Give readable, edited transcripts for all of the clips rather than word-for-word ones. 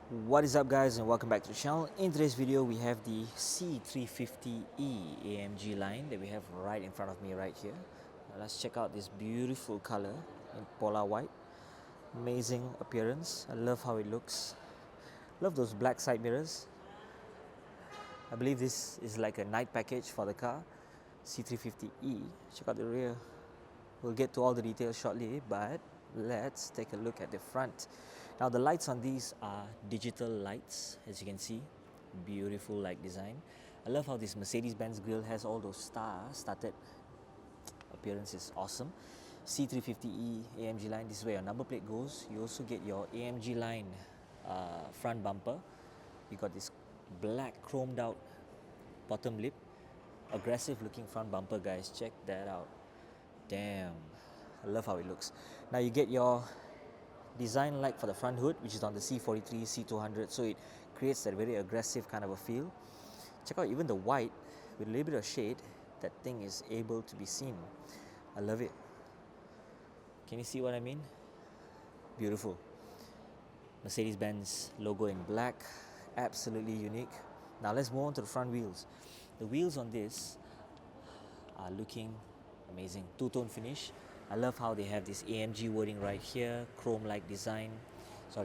What is up, guys, and welcome back to the channel. In today's video we have the C350e AMG line that we have right in front of me right here. Now let's check out this beautiful color in polar white. Amazing appearance. I love how it looks. Love those black side mirrors. I believe this is like a night package for the car. C350e. Check out the rear. We'll get to all the details shortly, but let's take a look at the front. Now the lights on these are digital lights, as you can see. Beautiful light design. I love how this Mercedes-Benz grille has all those star-studded appearance. Is awesome. C350e AMG line, this is where your number plate goes. You also get your AMG line front bumper. You got this black chromed out bottom lip. Aggressive looking front bumper, guys. Check that out. Damn, I love how it looks. Now you get your design light for the front hood, which is on the C43, C200, so it creates that very aggressive kind of a feel. Check out even the white with a little bit of shade. That thing is able to be seen. I love it. Can you see what I mean? Beautiful. Mercedes-Benz logo in black, absolutely unique. Now let's move on to the front wheels. The wheels on this are looking amazing. Two-tone finish. I love how they have this AMG wording right here, chrome-like design,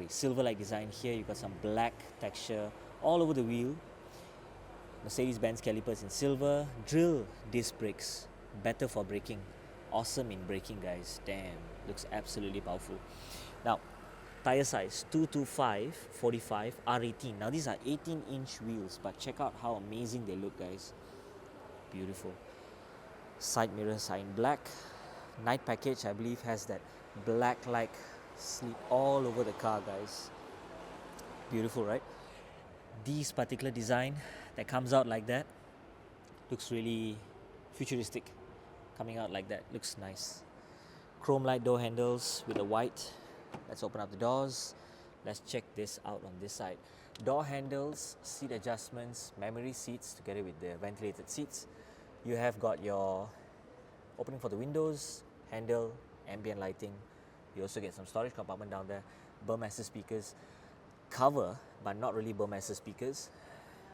silver-like design here. You got some black texture all over the wheel. Mercedes-Benz calipers in silver. Drill disc brakes, better for braking. Awesome in braking, guys. Damn, looks absolutely powerful. Now, tire size 225 45 R18. Now these are 18-inch wheels, but check out how amazing they look, guys. Beautiful. Side mirrors are in black. Night package, I believe, has that black like sleep all over the car, guys. Beautiful, right? This particular design that comes out like that looks really futuristic. Coming out like that looks nice. Chrome light door handles with the white. Let's open up the doors. Let's check this out on this side. Door handles, seat adjustments, memory seats together with the ventilated seats. You have got your opening for the windows, handle, ambient lighting. You also get some storage compartment down there. Burmester speakers. Cover, but not really Burmester speakers.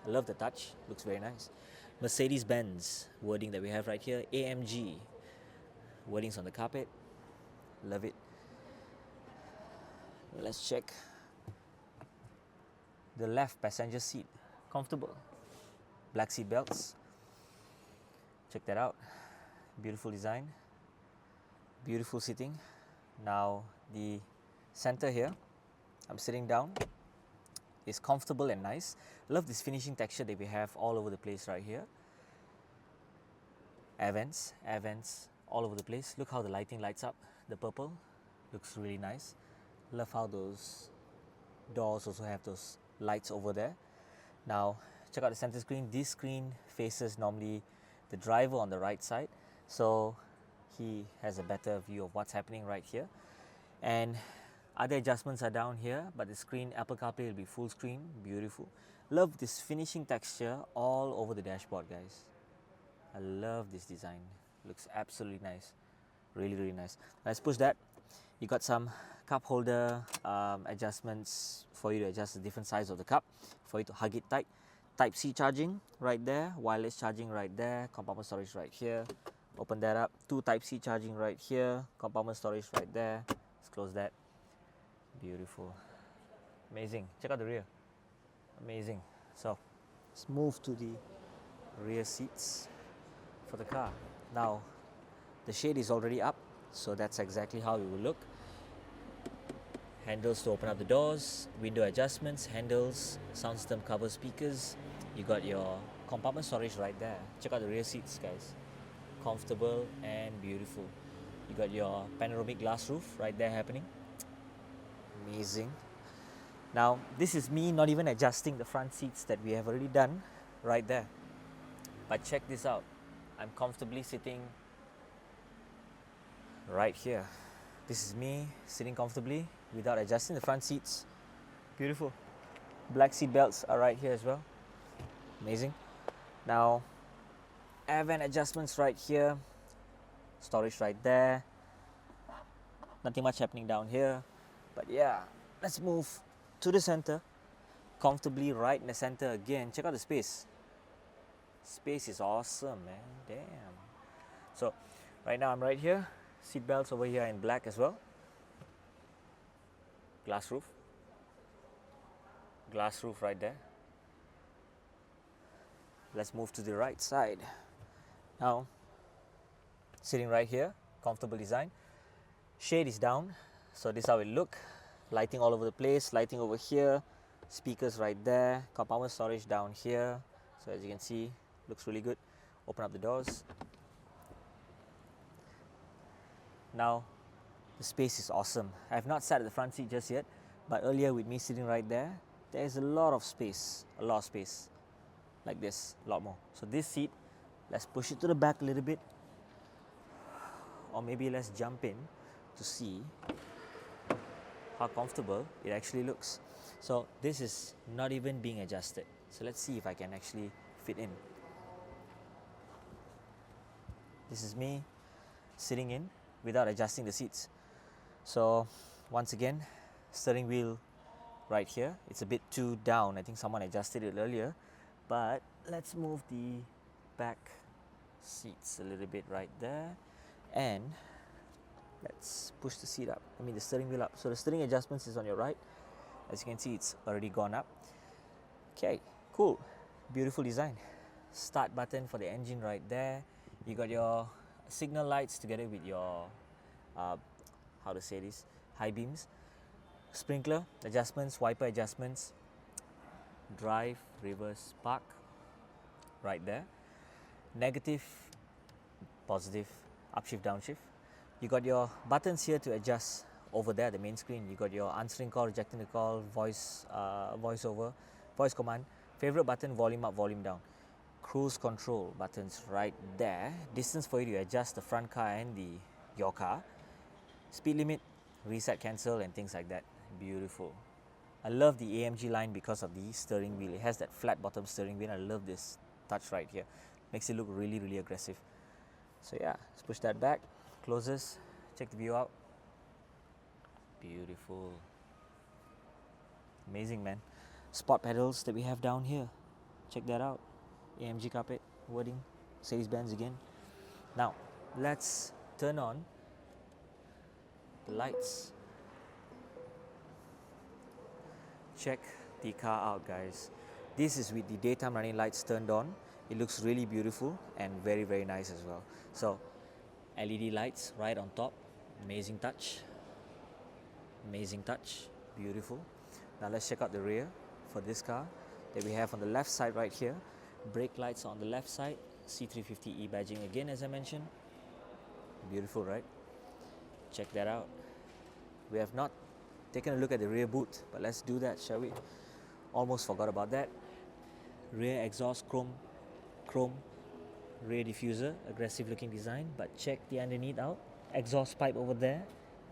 I love the touch, looks very nice. Mercedes-Benz wording that we have right here. AMG wordings on the carpet. Love it. Let's check the left passenger seat. Comfortable. Black seat belts. Check that out. Beautiful design. Beautiful sitting. Now the center here, I'm sitting down, is comfortable and nice. Love this finishing texture that we have all over the place right here. Air vents all over the place. Look how the lighting lights up. The purple looks really nice. Love how those doors also have those lights over there. Now check out the center screen. This screen faces normally the driver on the right side, so he has a better view of what's happening right here. And other adjustments are down here, but the screen, Apple CarPlay, will be full screen. Beautiful. Love this finishing texture all over the dashboard, guys. I love this design. Looks absolutely nice. Really nice. Let's push that. You got some cup holder adjustments for you to adjust the different size of the cup, for you to hug it tight. Type-C charging right there, wireless charging right there, compartment storage right here. Open that up. 2 Type-C charging right here, compartment storage right there. Let's close that. Beautiful. Amazing. Check out the rear. Amazing. So let's move to the rear seats for the car. Now the shade is already up, so that's exactly how it will look. Handles to open up the doors, window adjustments, handles, sound system cover speakers. You got your compartment storage right there. Check out the rear seats, guys. Comfortable and beautiful. You got your panoramic glass roof right there happening. Amazing. Now this is me not even adjusting the front seats that we have already done right there. But check this out. I'm comfortably sitting right here. This is me sitting comfortably without adjusting the front seats. Beautiful. Black seat belts are right here as well. Amazing. Now air vent adjustments right here. Storage right there. Nothing much happening down here. But yeah, let's move to the center. comfortably right in the center again. Check out the space. Space is awesome, man. Damn. So right now I'm right here. Seat belts over here in black as well. Glass roof. Glass roof right there. Let's move to the right side. Now, sitting right here, comfortable design. Shade is down, so this is how it look. Lighting all over the place, lighting over here, speakers right there, compartment storage down here. So as you can see, looks really good. Open up the doors. Now, the space is awesome. I have not sat at the front seat just yet, but earlier with me sitting right there, there's a lot of space, like this, a lot more. So this seat, let's push it to the back a little bit, or maybe let's jump in to see how comfortable it actually looks. So this is not even being adjusted. So let's see if I can actually fit in. This is me sitting in without adjusting the seats. So once again, steering wheel right here. It's a bit too down. I think someone adjusted it earlier. But let's move the back seats a little bit right there. And let's push the seat up. The steering wheel up. So the steering adjustments is on your right. As you can see, it's already gone up. Okay, cool. Beautiful design. Start button for the engine right there. You got your signal lights together with your, how to say this, high beams. Sprinkler adjustments, wiper adjustments. Drive, reverse, park. Right there. Negative, positive, upshift, downshift. You got your buttons here to adjust over there, the main screen. You got your answering call, rejecting the call, voice, voiceover, voice command, favorite button, volume up, volume down. Cruise control buttons right there. Distance for you to adjust the front car and your car. Speed limit, reset, cancel, and things like that. Beautiful. I love the AMG line because of the steering wheel. It has that flat bottom steering wheel. I love this touch right here. Makes it look really, really aggressive. So yeah, let's push that back. Closes. Check the view out. Beautiful. Amazing, man. Spot pedals that we have down here. Check that out. AMG carpet wording. Mercedes-Benz again. Now, let's turn on the lights. Check the car out, guys. This is with the daytime running lights turned on. It looks really beautiful and very, very nice as well. So LED lights right on top. Amazing touch. Amazing touch. Beautiful. Now let's check out the rear for this car that we have on the left side right here. Brake lights on the left side. C350e badging again, as I mentioned. Beautiful, right? Check that out. We have not taken a look at the rear boot, but let's do that, shall we? Almost forgot about that. Rear exhaust chrome rear diffuser, aggressive looking design, but check the underneath out. Exhaust pipe over there,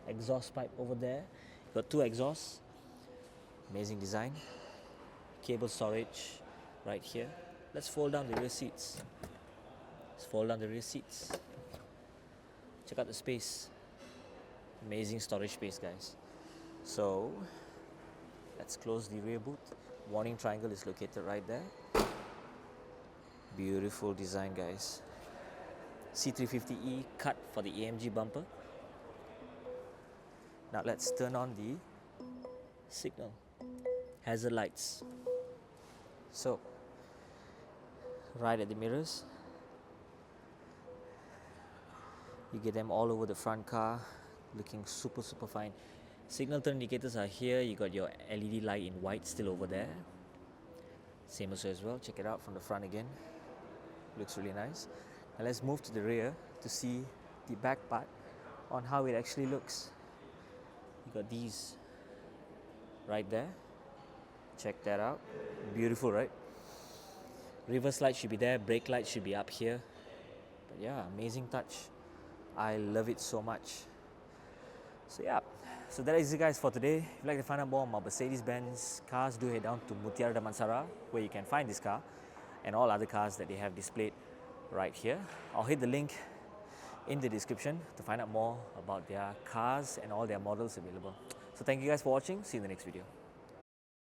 exhaust pipe over there. Got two exhausts. Amazing design. Cable storage right here. Let's fold down the rear seats. Let's fold down the rear seats. Check out the space. Amazing storage space, guys. So let's close the rear boot. Warning triangle is located right there. Beautiful design, guys. C350e cut for the AMG bumper. Now let's turn on the signal. Hazard lights. So right at the mirrors. You get them all over the front car, looking super, super fine. Signal turn indicators are here. You got your LED light in white still over there. Same also as well. Check it out from the front again. Looks really nice. Now let's move to the rear to see the back part on how it actually looks. You got these right there. Check that out. Beautiful, right? Reverse light should be there. Brake light should be up here. But yeah, amazing touch. I love it so much. So yeah, so that is it, guys, for today. If you'd like to find out more about Mercedes-Benz cars, do head down to Mutiara Damansara, where you can find this car and all other cars that they have displayed right here. I'll hit the link in the description to find out more about their cars and all their models available. So thank you guys for watching. See you in the next video.